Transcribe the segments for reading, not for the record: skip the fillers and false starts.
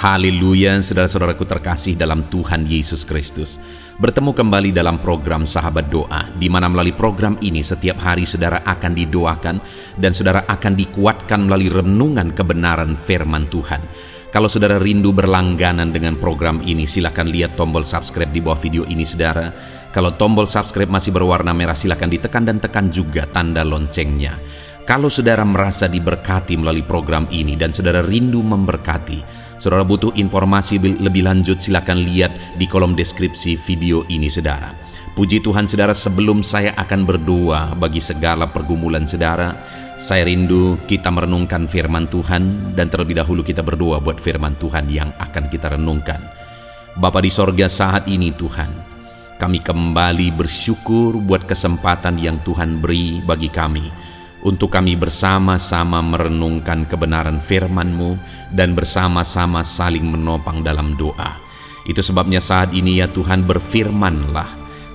Haleluya, saudara-saudaraku terkasih dalam Tuhan Yesus Kristus. Bertemu kembali dalam program Sahabat Doa, di mana melalui program ini setiap hari saudara akan didoakan dan saudara akan dikuatkan melalui renungan kebenaran firman Tuhan. Kalau saudara rindu berlangganan dengan program ini, silakan lihat tombol subscribe di bawah video ini saudara. Kalau tombol subscribe masih berwarna merah, silakan ditekan dan tekan juga tanda loncengnya. Kalau saudara merasa diberkati melalui program ini dan saudara rindu memberkati, saudara butuh informasi lebih lanjut, silakan lihat di kolom deskripsi video ini saudara. Puji Tuhan saudara, sebelum saya akan berdoa bagi segala pergumulan saudara, saya rindu kita merenungkan firman Tuhan, dan terlebih dahulu kita berdoa buat firman Tuhan yang akan kita renungkan. Bapa di sorga, saat ini Tuhan, kami kembali bersyukur buat kesempatan yang Tuhan beri bagi kami untuk kami bersama-sama merenungkan kebenaran firman-Mu dan bersama-sama saling menopang dalam doa. Itu sebabnya saat ini ya Tuhan, berfirman-Lah,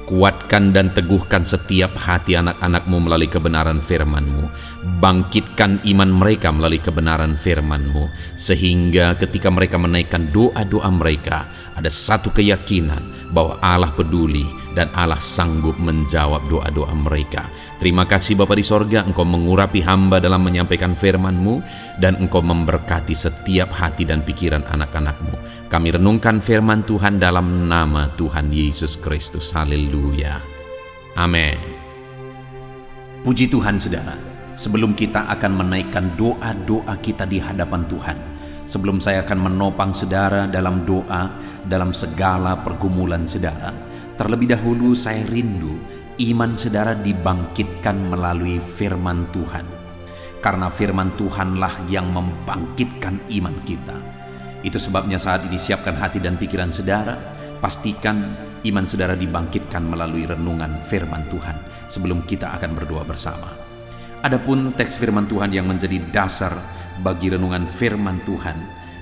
kuatkan dan teguhkan setiap hati anak-anak-Mu melalui kebenaran firman-Mu. Bangkitkan iman mereka melalui kebenaran firman-Mu, sehingga ketika mereka menaikkan doa-doa mereka, ada satu keyakinan bahwa Allah peduli dan Allah sanggup menjawab doa-doa mereka. Terima kasih Bapa di sorga, Engkau mengurapi hamba dalam menyampaikan firman-Mu, dan Engkau memberkati setiap hati dan pikiran anak-anak-Mu. Kami renungkan firman Tuhan dalam nama Tuhan Yesus Kristus. Haleluya. Amin. Puji Tuhan saudara, sebelum kita akan menaikkan doa-doa kita di hadapan Tuhan, sebelum saya akan menopang saudara dalam doa, dalam segala pergumulan saudara, terlebih dahulu saya rindu iman saudara dibangkitkan melalui firman Tuhan. Karena firman Tuhanlah yang membangkitkan iman kita. Itu sebabnya saat ini siapkan hati dan pikiran saudara, pastikan iman saudara dibangkitkan melalui renungan firman Tuhan sebelum kita akan berdoa bersama. Adapun teks firman Tuhan yang menjadi dasar bagi renungan firman Tuhan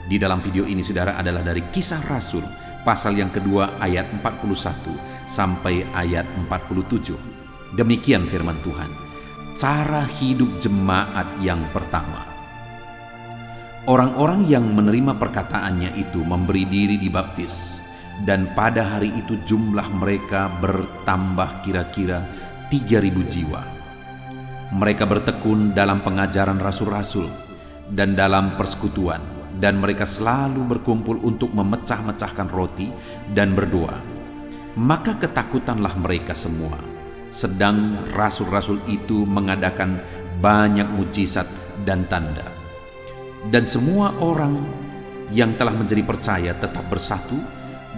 di dalam video ini saudara adalah dari Kisah Rasul pasal yang kedua ayat 41 sampai ayat 47. Demikian firman Tuhan. Cara hidup jemaat yang pertama. Orang-orang yang menerima perkataannya itu memberi diri dibaptis, dan pada hari itu jumlah mereka bertambah kira-kira 3.000 jiwa. Mereka bertekun dalam pengajaran rasul-rasul dan dalam persekutuan, dan mereka selalu berkumpul untuk memecah-mecahkan roti dan berdoa. Maka ketakutanlah mereka semua, sedang rasul-rasul itu mengadakan banyak mujizat dan tanda. Dan semua orang yang telah menjadi percaya tetap bersatu,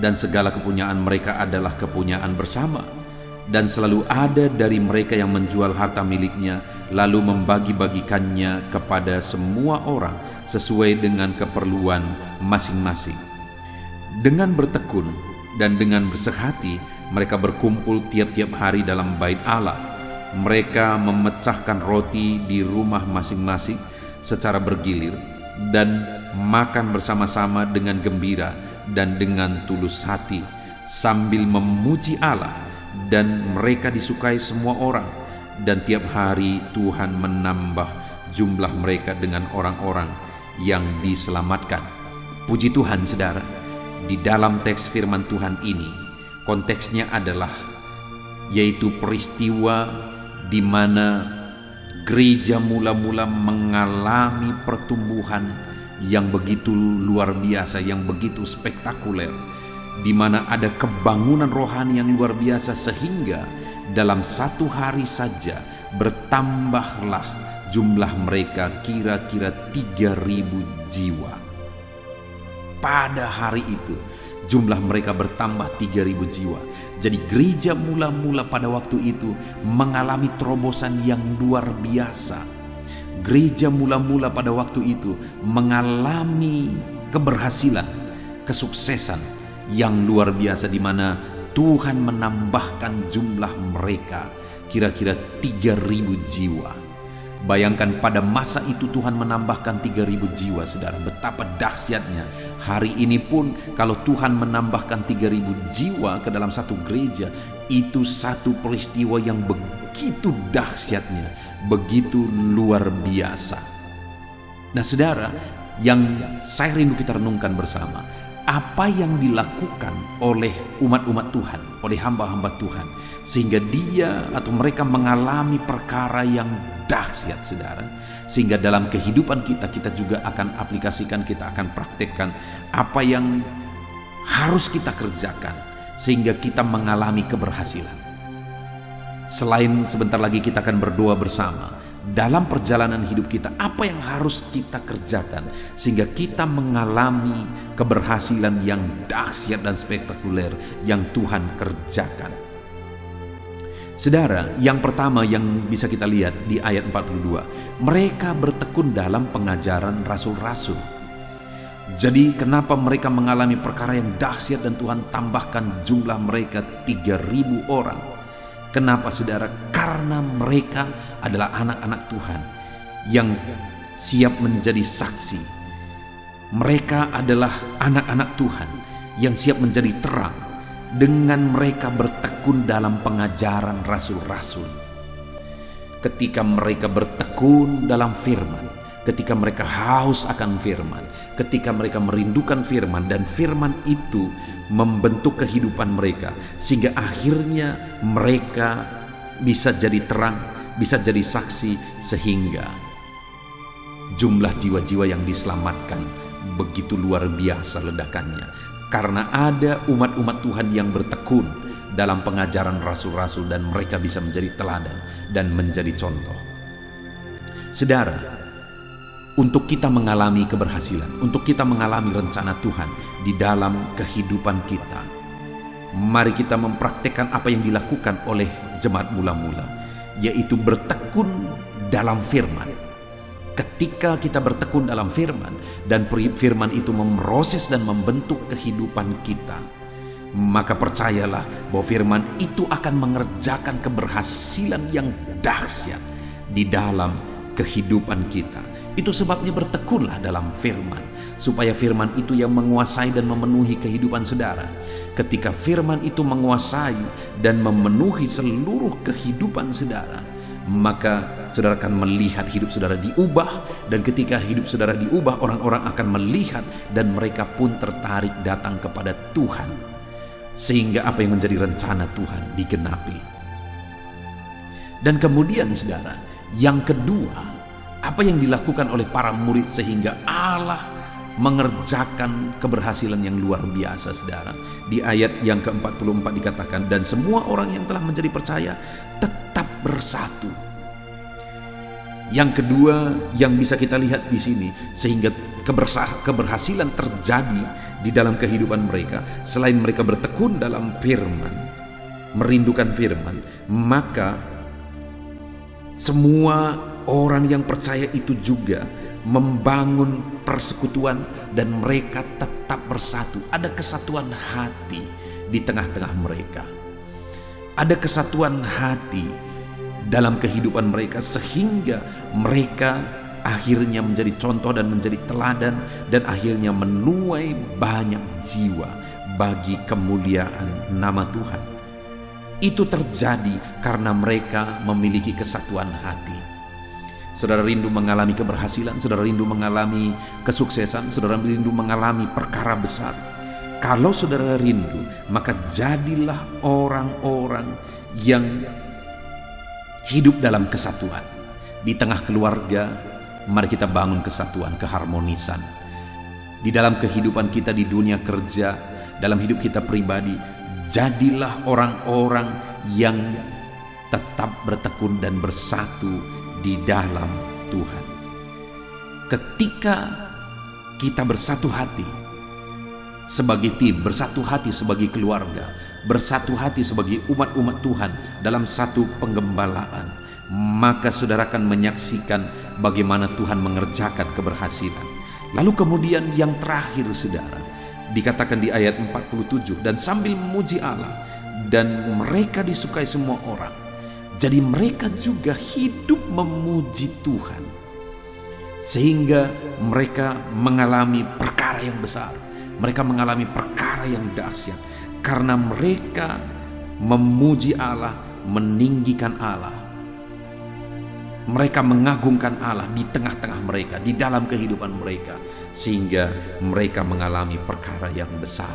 dan segala kepunyaan mereka adalah kepunyaan bersama. Dan selalu ada dari mereka yang menjual harta miliknya, lalu membagi-bagikannya kepada semua orang sesuai dengan keperluan masing-masing. Dengan bertekun dan dengan bersehati, mereka berkumpul tiap-tiap hari dalam bait Allah. Mereka memecahkan roti di rumah masing-masing secara bergilir, dan makan bersama-sama dengan gembira dan dengan tulus hati, sambil memuji Allah. Dan mereka disukai semua orang, dan tiap hari Tuhan menambah jumlah mereka dengan orang-orang yang diselamatkan. Puji Tuhan saudara, di dalam teks firman Tuhan ini konteksnya adalah yaitu peristiwa di mana gereja mula-mula mengalami pertumbuhan yang begitu luar biasa, yang begitu spektakuler, di mana ada kebangunan rohani yang luar biasa, sehingga dalam satu hari saja bertambahlah jumlah mereka kira-kira 3.000 jiwa. Pada hari itu jumlah mereka bertambah 3.000 jiwa. Jadi gereja mula-mula pada waktu itu mengalami terobosan yang luar biasa. Gereja mula-mula pada waktu itu mengalami keberhasilan, kesuksesan yang luar biasa, di mana Tuhan menambahkan jumlah mereka kira-kira 3.000 jiwa. Bayangkan pada masa itu Tuhan menambahkan 3.000 jiwa saudara, betapa dahsyatnya. Hari ini pun kalau Tuhan menambahkan 3.000 jiwa ke dalam satu gereja, itu satu peristiwa yang begitu dahsyatnya, begitu luar biasa. Nah saudara, yang saya rindu kita renungkan bersama. Apa yang dilakukan oleh umat-umat Tuhan, oleh hamba-hamba Tuhan, sehingga dia atau mereka mengalami perkara yang dahsyat, saudara. Sehingga dalam kehidupan kita juga akan aplikasikan, kita akan praktekkan apa yang harus kita kerjakan, sehingga kita mengalami keberhasilan. Selain sebentar lagi kita akan berdoa bersama, dalam perjalanan hidup kita, apa yang harus kita kerjakan sehingga kita mengalami keberhasilan yang dahsyat dan spektakuler yang Tuhan kerjakan. Saudara, yang pertama yang bisa kita lihat di ayat 42, mereka bertekun dalam pengajaran rasul-rasul. Jadi kenapa mereka mengalami perkara yang dahsyat dan Tuhan tambahkan jumlah mereka 3.000 orang? Kenapa, saudara? Karena mereka adalah anak-anak Tuhan yang siap menjadi saksi. Mereka adalah anak-anak Tuhan yang siap menjadi terang dengan mereka bertekun dalam pengajaran rasul-rasul. Ketika mereka bertekun dalam firman, ketika mereka haus akan firman, ketika mereka merindukan firman, dan firman itu membentuk kehidupan mereka, sehingga akhirnya mereka bisa jadi terang, bisa jadi saksi, sehingga jumlah jiwa-jiwa yang diselamatkan begitu luar biasa ledakannya. Karena ada umat-umat Tuhan yang bertekun dalam pengajaran rasul-rasul, dan mereka bisa menjadi teladan dan menjadi contoh. Saudara, untuk kita mengalami keberhasilan, untuk kita mengalami rencana Tuhan di dalam kehidupan kita, mari kita mempraktekkan apa yang dilakukan oleh jemaat mula-mula, yaitu bertekun dalam firman. Ketika kita bertekun dalam firman, dan firman itu memproses dan membentuk kehidupan kita, maka percayalah bahwa firman itu akan mengerjakan keberhasilan yang dahsyat di dalam kehidupan kita. Itu sebabnya bertekunlah dalam firman, supaya firman itu yang menguasai dan memenuhi kehidupan saudara. Ketika firman itu menguasai dan memenuhi seluruh kehidupan saudara, maka saudara akan melihat hidup saudara diubah. Dan ketika hidup saudara diubah, orang-orang akan melihat dan mereka pun tertarik datang kepada Tuhan, sehingga apa yang menjadi rencana Tuhan digenapi. Dan kemudian saudara, yang kedua, apa yang dilakukan oleh para murid sehingga Allah mengerjakan keberhasilan yang luar biasa, saudara. Di ayat yang ke-44 dikatakan, dan semua orang yang telah menjadi percaya tetap bersatu. Yang kedua yang bisa kita lihat di sini, sehingga keberhasilan terjadi di dalam kehidupan mereka, selain mereka bertekun dalam firman, merindukan firman, maka semua orang yang percaya itu juga membangun persekutuan, dan mereka tetap bersatu. Ada kesatuan hati di tengah-tengah mereka. Ada kesatuan hati dalam kehidupan mereka, sehingga mereka akhirnya menjadi contoh dan menjadi teladan, dan akhirnya menuai banyak jiwa bagi kemuliaan nama Tuhan. Itu terjadi karena mereka memiliki kesatuan hati. Saudara rindu mengalami keberhasilan, saudara rindu mengalami kesuksesan, saudara rindu mengalami perkara besar. Kalau saudara rindu, maka jadilah orang-orang yang hidup dalam kesatuan. Di tengah keluarga, mari kita bangun kesatuan, keharmonisan. Di dalam kehidupan kita di dunia kerja, dalam hidup kita pribadi, jadilah orang-orang yang tetap bertekun dan bersatu di dalam Tuhan. Ketika kita bersatu hati sebagai tim, bersatu hati sebagai keluarga, bersatu hati sebagai umat-umat Tuhan dalam satu penggembalaan, maka saudara akan menyaksikan bagaimana Tuhan mengerjakan keberhasilan. Lalu kemudian yang terakhir, saudara, dikatakan di ayat 47, dan sambil memuji Allah, dan mereka disukai semua orang. Jadi mereka juga hidup memuji Tuhan, sehingga mereka mengalami perkara yang besar, mereka mengalami perkara yang dahsyat, karena mereka memuji Allah, meninggikan Allah. mereka mengagungkan Allah di tengah-tengah mereka, di dalam kehidupan mereka, sehingga mereka mengalami perkara yang besar.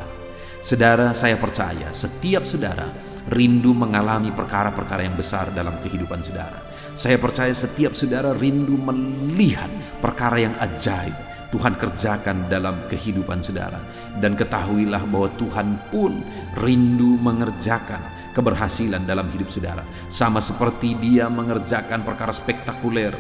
Saudara, saya percaya setiap saudara rindu mengalami perkara-perkara yang besar dalam kehidupan saudara. Saya percaya setiap saudara rindu melihat perkara yang ajaib Tuhan kerjakan dalam kehidupan saudara. Dan ketahuilah bahwa Tuhan pun rindu mengerjakan keberhasilan dalam hidup saudara, sama seperti Dia mengerjakan perkara spektakuler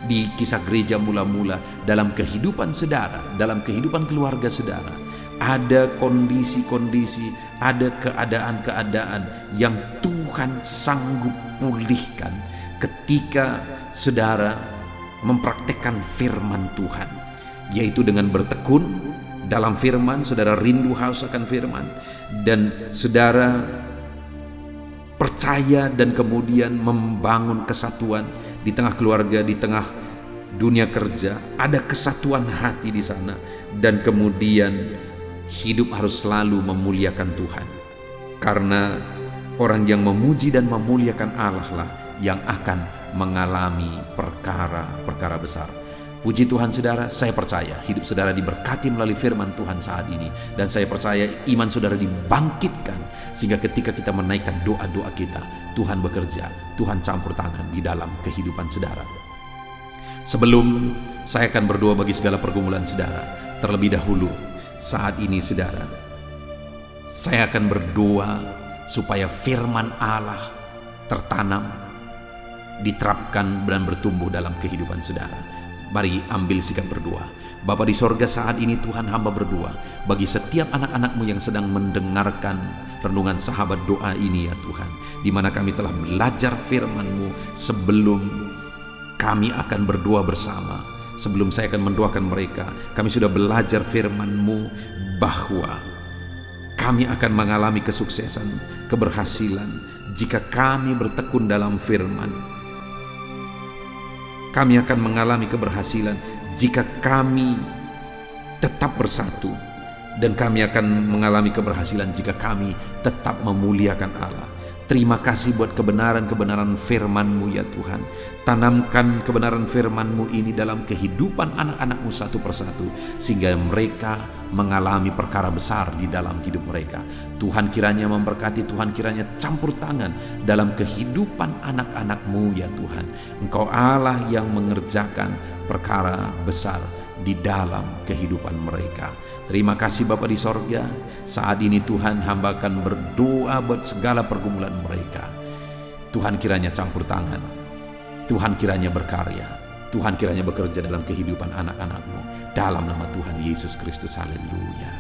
di kisah gereja mula-mula dalam kehidupan saudara, dalam kehidupan keluarga saudara. Ada kondisi-kondisi, ada keadaan-keadaan yang Tuhan sanggup pulihkan ketika saudara mempraktekkan firman Tuhan, yaitu dengan bertekun dalam firman. Saudara rindu haus akan firman, dan saudara percaya dan kemudian membangun kesatuan di tengah keluarga, di tengah dunia kerja. Ada kesatuan hati di sana, dan kemudian hidup harus selalu memuliakan Tuhan, karena orang yang memuji dan memuliakan Allah lah yang akan mengalami perkara-perkara besar. Puji Tuhan saudara, saya percaya hidup saudara diberkati melalui firman Tuhan saat ini. Dan saya percaya iman saudara dibangkitkan, sehingga ketika kita menaikkan doa-doa kita, Tuhan bekerja, Tuhan campur tangan di dalam kehidupan saudara. Sebelum saya akan berdoa bagi segala pergumulan saudara, terlebih dahulu saat ini saudara, saya akan berdoa supaya firman Allah tertanam, diterapkan dan bertumbuh dalam kehidupan saudara. Mari ambil sikap berdoa. Bapa di sorga, saat ini Tuhan, hamba berdoa bagi setiap anak-anak-Mu yang sedang mendengarkan renungan sahabat doa ini ya Tuhan, di mana kami telah belajar firman-Mu. Sebelum kami akan berdoa bersama, sebelum saya akan mendoakan mereka, kami sudah belajar firman-Mu bahwa kami akan mengalami kesuksesan, keberhasilan jika kami bertekun dalam firman. Kami akan mengalami keberhasilan jika kami tetap bersatu, dan kami akan mengalami keberhasilan jika kami tetap memuliakan Allah. Terima kasih buat kebenaran-kebenaran firman-Mu ya Tuhan. Tanamkan kebenaran firman-Mu ini dalam kehidupan anak-anak-Mu satu persatu, sehingga mereka mengalami perkara besar di dalam hidup mereka. Tuhan kiranya memberkati, Tuhan kiranya campur tangan dalam kehidupan anak-anak-Mu ya Tuhan. Engkau Allah yang mengerjakan perkara besar di dalam kehidupan mereka. Terima kasih Bapa di sorga. Saat ini Tuhan, hamba akan berdoa buat segala pergumulan mereka. Tuhan kiranya campur tangan, Tuhan kiranya berkarya, Tuhan kiranya bekerja dalam kehidupan anak-anak-Mu, dalam nama Tuhan Yesus Kristus. Haleluya.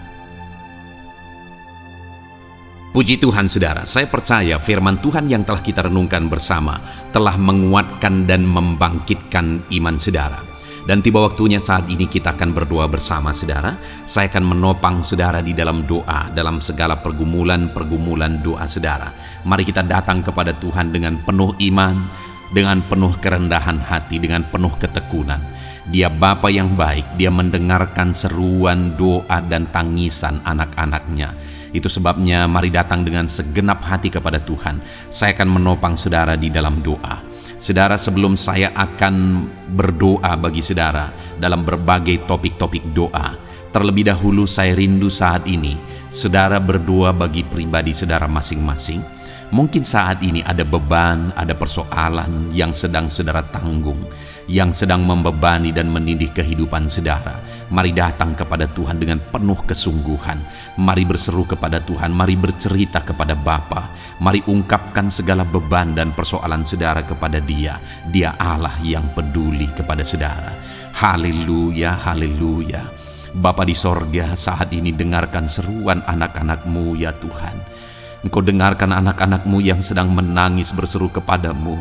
Puji Tuhan saudara, saya percaya firman Tuhan yang telah kita renungkan bersama telah menguatkan dan membangkitkan iman saudara. Dan tiba waktunya saat ini kita akan berdoa bersama saudara. Saya akan menopang saudara di dalam doa, dalam segala pergumulan doa saudara. Mari kita datang kepada Tuhan dengan penuh iman, dengan penuh kerendahan hati, dengan penuh ketekunan. Dia Bapa yang baik, Dia mendengarkan seruan doa dan tangisan anak-anak-Nya. Itu sebabnya mari datang dengan segenap hati kepada Tuhan. Saya akan menopang saudara di dalam doa. Saudara, sebelum saya akan berdoa bagi saudara dalam berbagai topik-topik doa, terlebih dahulu saya rindu saat ini saudara berdoa bagi pribadi saudara masing-masing. Mungkin saat ini ada beban, ada persoalan yang sedang saudara tanggung, yang sedang membebani dan menindih kehidupan saudara. Mari datang kepada Tuhan dengan penuh kesungguhan. Mari berseru kepada Tuhan, mari bercerita kepada Bapa. Mari ungkapkan segala beban dan persoalan saudara kepada Dia. Dia Allah yang peduli kepada saudara. Haleluya, haleluya. Bapa di sorga, saat ini dengarkan seruan anak-anak-Mu ya Tuhan. Engkau dengarkan anak-anak-Mu yang sedang menangis berseru kepadamu.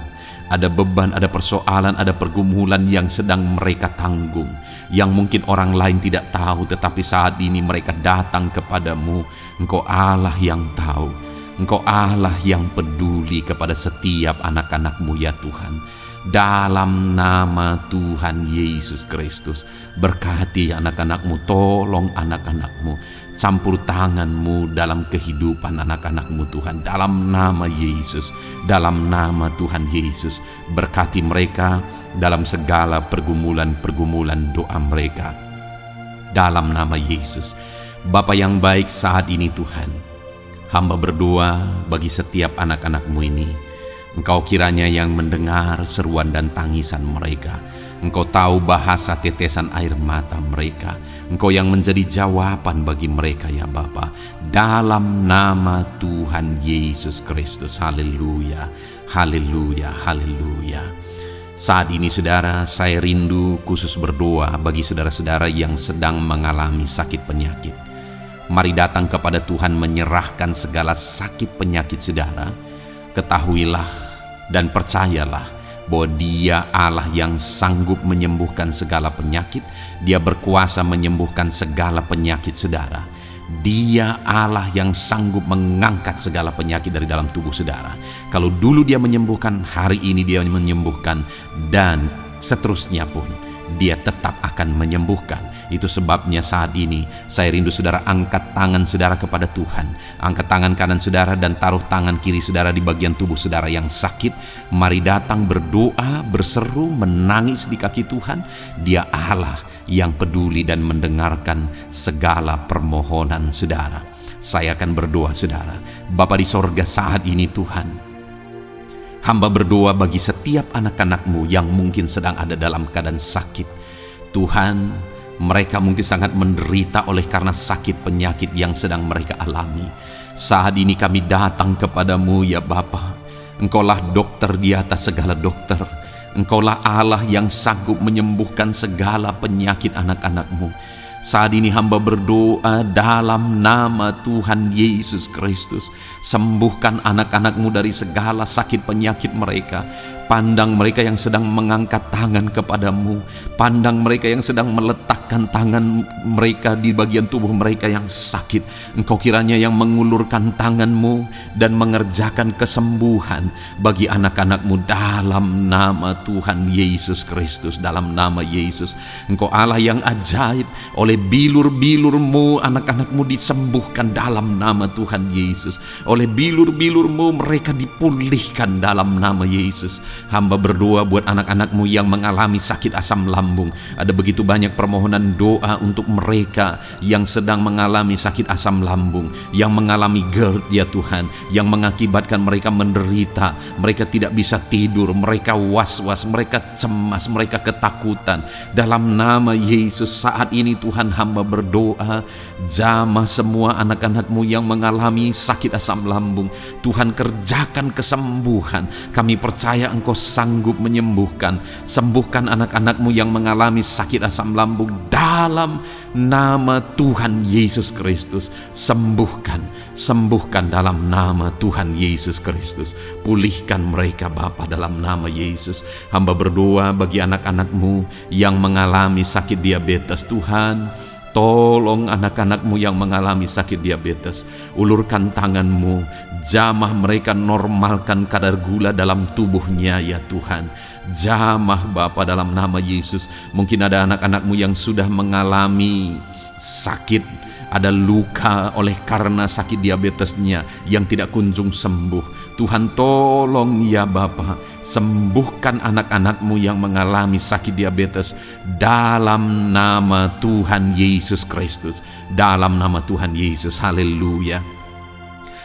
Ada beban, ada persoalan, ada pergumulan yang sedang mereka tanggung, yang mungkin orang lain tidak tahu, tetapi saat ini mereka datang kepadamu. Engkau Allah yang tahu, Engkau Allah yang peduli kepada setiap anak-anak-Mu ya Tuhan. dalam nama Tuhan Yesus Kristus. Berkati anak-anakmu, tolong anak-anakmu, campur tanganmu dalam kehidupan anak-anakmu Tuhan, dalam nama Yesus, dalam nama Tuhan Yesus. Berkati mereka dalam segala pergumulan-pergumulan doa mereka, dalam nama Yesus. Bapa yang baik, saat ini Tuhan, hamba berdoa bagi setiap anak-anakmu ini. Engkau kiranya yang mendengar seruan dan tangisan mereka. Engkau tahu bahasa tetesan air mata mereka. Engkau yang menjadi jawaban bagi mereka ya Bapa. Dalam nama Tuhan Yesus Kristus. Haleluya, haleluya, haleluya. Saat ini saudara, saya rindu khusus berdoa bagi saudara-saudara yang sedang mengalami sakit penyakit. Mari datang kepada Tuhan menyerahkan segala sakit penyakit saudara. Ketahuilah dan percayalah bahwa Dia Allah yang sanggup menyembuhkan segala penyakit. Dia berkuasa menyembuhkan segala penyakit saudara. Dia Allah yang sanggup mengangkat segala penyakit dari dalam tubuh saudara. Kalau dulu Dia menyembuhkan, hari ini Dia menyembuhkan, dan seterusnya pun Dia tetap akan menyembuhkan. Itu sebabnya saat ini saya rindu saudara angkat tangan saudara kepada Tuhan. Angkat tangan kanan saudara dan taruh tangan kiri saudara di bagian tubuh saudara yang sakit. Mari datang berdoa, berseru, menangis di kaki Tuhan. Dia Allah yang peduli dan mendengarkan segala permohonan saudara. Saya akan berdoa saudara. Bapa di sorga, saat ini Tuhan, hamba berdoa bagi setiap anak-anakmu yang mungkin sedang ada dalam keadaan sakit. Tuhan, mereka mungkin sangat menderita oleh karena sakit penyakit yang sedang mereka alami. Saat ini kami datang kepadamu ya Bapa. Engkaulah dokter di atas segala dokter. Engkaulah Allah yang sanggup menyembuhkan segala penyakit anak-anakmu. Saat ini hamba berdoa dalam nama Tuhan Yesus Kristus. Sembuhkan anak-anakmu dari segala sakit penyakit mereka. Pandang mereka yang sedang mengangkat tangan kepadamu. Pandang mereka yang sedang meletakkan tangan mereka di bagian tubuh mereka yang sakit. Engkau kiranya yang mengulurkan tanganmu dan mengerjakan kesembuhan bagi anak-anakmu dalam nama Tuhan Yesus Kristus. Dalam nama Yesus, Engkau Allah yang ajaib. Oleh bilur-bilurmu anak-anakmu disembuhkan dalam nama Tuhan Yesus. Oleh bilur-bilurmu mereka dipulihkan dalam nama Yesus. Hamba berdoa buat anak-anakmu yang mengalami sakit asam lambung. Ada begitu banyak permohonan doa untuk mereka yang sedang mengalami sakit asam lambung, yang mengalami GERD ya Tuhan, yang mengakibatkan mereka menderita, mereka tidak bisa tidur, mereka was-was, mereka cemas, mereka ketakutan. Dalam nama Yesus saat ini Tuhan, hamba berdoa, jamah semua anak-anakmu yang mengalami sakit asam lambung. Tuhan, kerjakan kesembuhan. Kami percaya Engkau sanggup menyembuhkan. Sembuhkan anak-anakmu yang mengalami sakit asam lambung dalam nama Tuhan Yesus Kristus. Sembuhkan, sembuhkan dalam nama Tuhan Yesus Kristus. Pulihkan mereka Bapa dalam nama Yesus. Hamba berdoa bagi anak-anakmu yang mengalami sakit diabetes. Tuhan, tolong anak-anakmu yang mengalami sakit diabetes. Ulurkan tanganmu, jamah mereka, normalkan kadar gula dalam tubuhnya ya Tuhan. Jamah Bapa dalam nama Yesus. Mungkin ada anak-anakmu yang sudah mengalami sakit, ada luka oleh karena sakit diabetesnya yang tidak kunjung sembuh. Tuhan, tolong ya Bapa, sembuhkan anak-anakmu yang mengalami sakit diabetes dalam nama Tuhan Yesus Kristus. Dalam nama Tuhan Yesus, haleluya.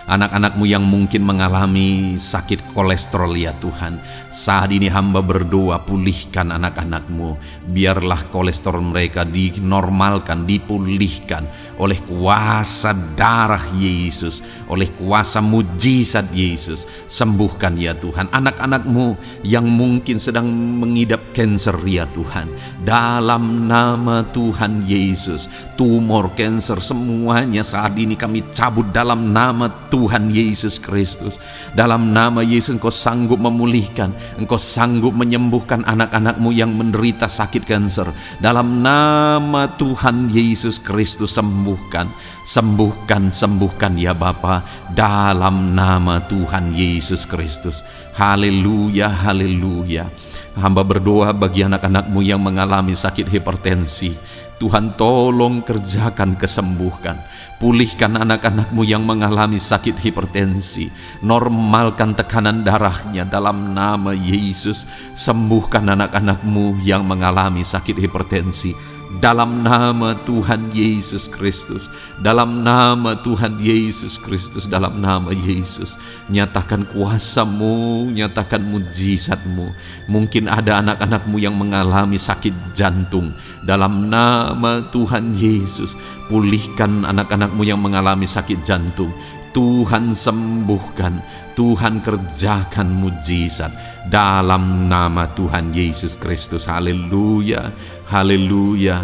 Anak-anakmu yang mungkin mengalami sakit kolesterol ya Tuhan, saat ini hamba berdoa, pulihkan anak-anakmu. Biarlah kolesterol mereka dinormalkan, dipulihkan oleh kuasa darah Yesus, oleh kuasa mujizat Yesus. Sembuhkan ya Tuhan anak-anakmu yang mungkin sedang mengidap kanker ya Tuhan. Dalam nama Tuhan Yesus, tumor, kanker, semuanya saat ini kami cabut dalam nama Tuhan Yesus Kristus. Dalam nama Yesus Engkau sanggup memulihkan, Engkau sanggup menyembuhkan anak-anak-Mu yang menderita sakit kanser. Dalam nama Tuhan Yesus Kristus, sembuhkan, sembuhkan, sembuhkan ya Bapa, dalam nama Tuhan Yesus Kristus. Haleluya, haleluya. Hamba berdoa bagi anak-anak-Mu yang mengalami sakit hipertensi. Tuhan tolong kerjakan, kesembuhkan. Pulihkan anak-anak-Mu yang mengalami sakit hipertensi. Normalkan tekanan darahnya dalam nama Yesus. Sembuhkan anak-anak-Mu yang mengalami sakit hipertensi. Dalam nama Tuhan Yesus Kristus, dalam nama Tuhan Yesus Kristus, dalam nama Yesus, nyatakan kuasa-Mu, nyatakan mujizat-Mu. Mungkin ada anak-anak-Mu yang mengalami sakit jantung. Dalam nama Tuhan Yesus, pulihkan anak-anak-Mu yang mengalami sakit jantung. Tuhan sembuhkan, Tuhan kerjakan mujizat dalam nama Tuhan Yesus Kristus. Haleluya, haleluya,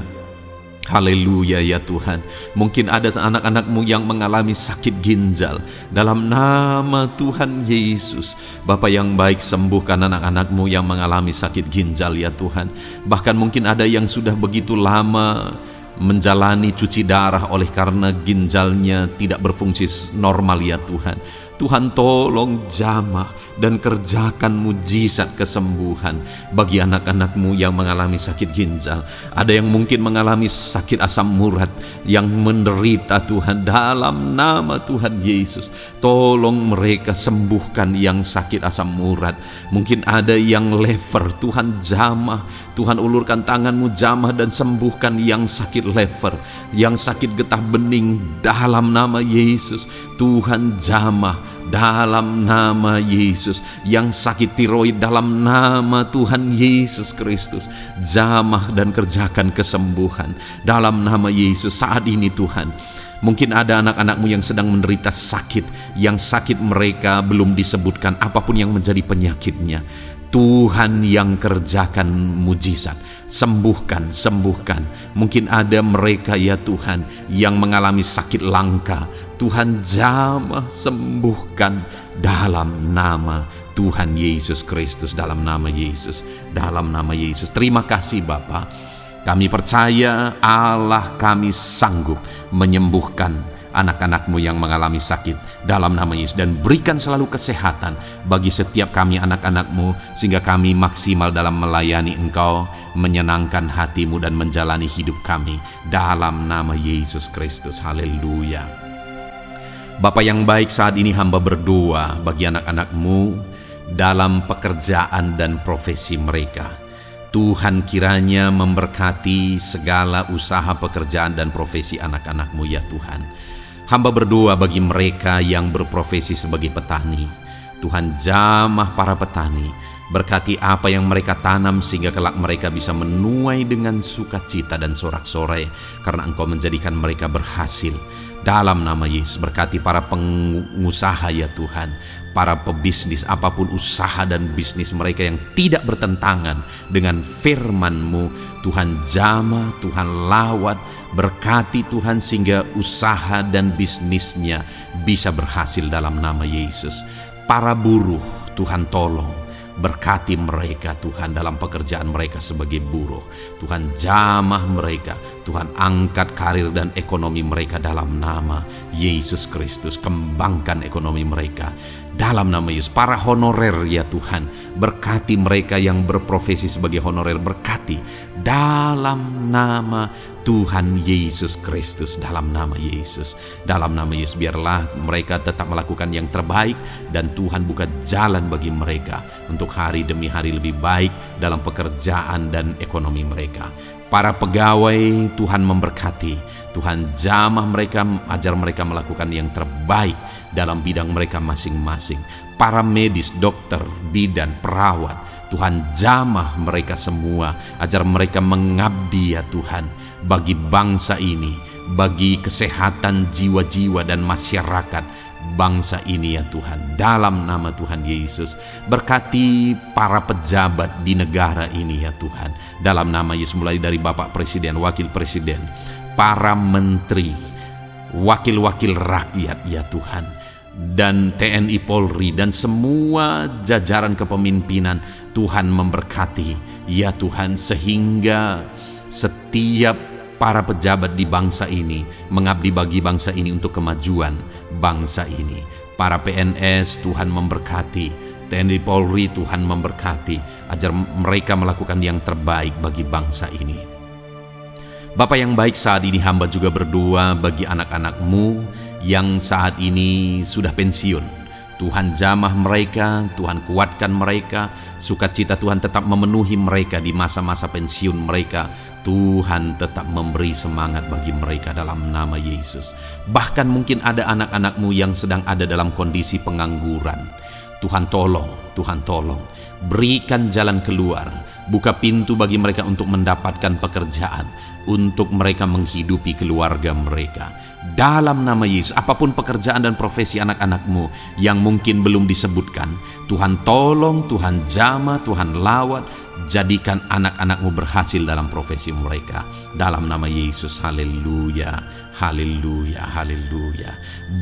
haleluya ya Tuhan. Mungkin ada anak-anak-Mu yang mengalami sakit ginjal. Dalam nama Tuhan Yesus, Bapa yang baik, sembuhkan anak-anak-Mu yang mengalami sakit ginjal ya Tuhan. Bahkan mungkin ada yang sudah begitu lama menjalani cuci darah oleh karena ginjalnya tidak berfungsi normal ya Tuhan. Tuhan tolong jamah dan kerjakan mujizat kesembuhan bagi anak-anak-Mu yang mengalami sakit ginjal. Ada yang mungkin mengalami sakit asam urat, yang menderita Tuhan, dalam nama Tuhan Yesus, tolong mereka sembuhkan yang sakit asam urat. Mungkin ada yang lever, Tuhan jamah, Tuhan ulurkan tangan-Mu jamah dan sembuhkan yang sakit lever, yang sakit getah bening dalam nama Yesus. Tuhan jamah dalam nama Yesus. Yang sakit tiroid dalam nama Tuhan Yesus Kristus, jamah dan kerjakan kesembuhan dalam nama Yesus saat ini Tuhan. Mungkin ada anak-anak-Mu yang sedang menderita sakit, yang sakit mereka belum disebutkan apapun yang menjadi penyakitnya. Tuhan yang kerjakan mujizat, sembuhkan, sembuhkan. Mungkin ada mereka ya Tuhan yang mengalami sakit langka. Tuhan jamah, sembuhkan dalam nama Tuhan Yesus Kristus, dalam nama Yesus, dalam nama Yesus. Terima kasih Bapa. Kami percaya Allah kami sanggup menyembuhkan anak-anak-Mu yang mengalami sakit dalam nama Yesus, dan berikan selalu kesehatan bagi setiap kami anak-anak-Mu, sehingga kami maksimal dalam melayani Engkau, menyenangkan hati-Mu dan menjalani hidup kami dalam nama Yesus Kristus. Haleluya. Bapa yang baik, saat ini hamba berdoa bagi anak-anak-Mu dalam pekerjaan dan profesi mereka. Tuhan kiranya memberkati segala usaha pekerjaan dan profesi anak-anak-Mu ya Tuhan. Hamba berdoa bagi mereka yang berprofesi sebagai petani. Tuhan jamah para petani, berkati apa yang mereka tanam sehingga kelak mereka bisa menuai dengan sukacita dan sorak-sorai karena Engkau menjadikan mereka berhasil. Dalam nama Yesus, berkati para pengusaha ya Tuhan, para pebisnis, apapun usaha dan bisnis mereka yang tidak bertentangan dengan firman-Mu. Tuhan jamah, Tuhan lawat, berkati Tuhan sehingga usaha dan bisnisnya bisa berhasil dalam nama Yesus. Para buruh, Tuhan tolong, berkati mereka Tuhan dalam pekerjaan mereka sebagai buruh. Tuhan jamah mereka, Tuhan angkat karir dan ekonomi mereka dalam nama Yesus Kristus. Kembangkan ekonomi mereka dalam nama Yesus. Para honorer ya Tuhan, berkati mereka yang berprofesi sebagai honorer, berkati dalam nama Tuhan Yesus Kristus, dalam nama Yesus, dalam nama Yesus. Biarlah mereka tetap melakukan yang terbaik dan Tuhan buka jalan bagi mereka untuk hari demi hari lebih baik dalam pekerjaan dan ekonomi mereka. Para pegawai Tuhan memberkati, Tuhan jamah mereka, ajar mereka melakukan yang terbaik dalam bidang mereka masing-masing. Para medis, dokter, bidan, perawat, Tuhan jamah mereka semua, ajar mereka mengabdi ya Tuhan bagi bangsa ini, bagi kesehatan jiwa-jiwa dan masyarakat bangsa ini ya Tuhan, dalam nama Tuhan Yesus. Berkati para pejabat di negara ini ya Tuhan, dalam nama Yesus, mulai dari Bapak Presiden, Wakil Presiden, para menteri, wakil-wakil rakyat ya Tuhan, dan TNI Polri dan semua jajaran kepemimpinan. Tuhan memberkati, ya Tuhan, sehingga setiap para pejabat di bangsa ini mengabdi bagi bangsa ini untuk kemajuan bangsa ini. Para PNS Tuhan memberkati, TNI Polri Tuhan memberkati, agar mereka melakukan yang terbaik bagi bangsa ini. Bapa yang baik, saat ini hamba juga berdoa bagi anak-anak-Mu yang saat ini sudah pensiun. Tuhan jamah mereka, Tuhan kuatkan mereka, sukacita Tuhan tetap memenuhi mereka di masa-masa pensiun mereka. Tuhan tetap memberi semangat bagi mereka dalam nama Yesus. Bahkan mungkin ada anak-anak-Mu yang sedang ada dalam kondisi pengangguran. Tuhan tolong, berikan jalan keluar, buka pintu bagi mereka untuk mendapatkan pekerjaan, untuk mereka menghidupi keluarga mereka. Dalam nama Yesus, apapun pekerjaan dan profesi anak-anak-Mu yang mungkin belum disebutkan, Tuhan tolong, Tuhan jamah, Tuhan lawat, jadikan anak-anak-Mu berhasil dalam profesi mereka. Dalam nama Yesus, haleluya, haleluya, haleluya.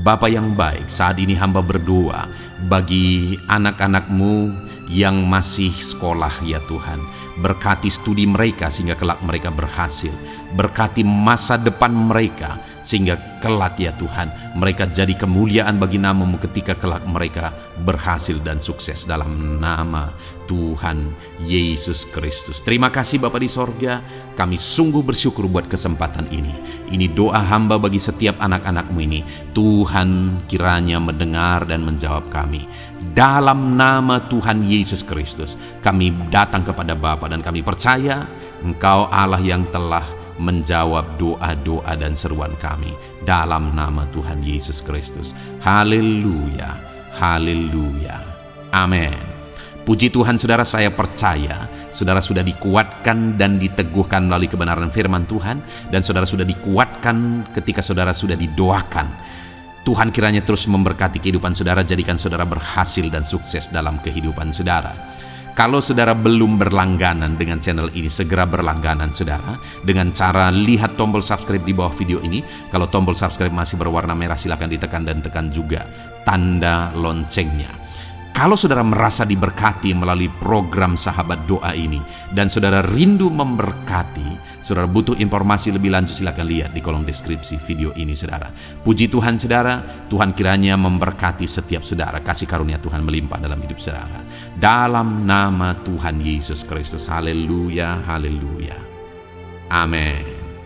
Bapa yang baik, saat ini hamba berdoa bagi anak-anak-Mu yang masih sekolah, ya Tuhan. Berkati studi mereka sehingga kelak mereka berhasil. Berkati masa depan mereka sehingga kelak, ya Tuhan, mereka jadi kemuliaan bagi nama-Mu ketika kelak mereka berhasil dan sukses dalam nama Tuhan Yesus Kristus. Terima kasih Bapa di sorga, kami sungguh bersyukur buat kesempatan ini. Ini doa hamba bagi setiap anak-anak-Mu ini. Tuhan kiranya mendengar dan menjawab kami. Dalam nama Tuhan Yesus Kristus, kami datang kepada Bapa dan kami percaya Engkau Allah yang telah menjawab doa-doa dan seruan kami. Dalam nama Tuhan Yesus Kristus. Haleluya, haleluya, amin. Puji Tuhan saudara, saya percaya saudara sudah dikuatkan dan diteguhkan melalui kebenaran firman Tuhan, dan saudara sudah dikuatkan ketika saudara sudah didoakan. Tuhan kiranya terus memberkati kehidupan saudara, jadikan saudara berhasil dan sukses dalam kehidupan saudara. Kalau saudara belum berlangganan dengan channel ini, segera berlangganan saudara dengan cara lihat tombol subscribe di bawah video ini. Kalau tombol subscribe masih berwarna merah, silakan ditekan dan tekan juga tanda loncengnya. Kalau saudara merasa diberkati melalui program Sahabat Doa ini dan saudara rindu memberkati, saudara butuh informasi lebih lanjut, silakan lihat di kolom deskripsi video ini saudara. Puji Tuhan saudara, Tuhan kiranya memberkati setiap saudara, kasih karunia Tuhan melimpah dalam hidup saudara. Dalam nama Tuhan Yesus Kristus, haleluya, haleluya, amin.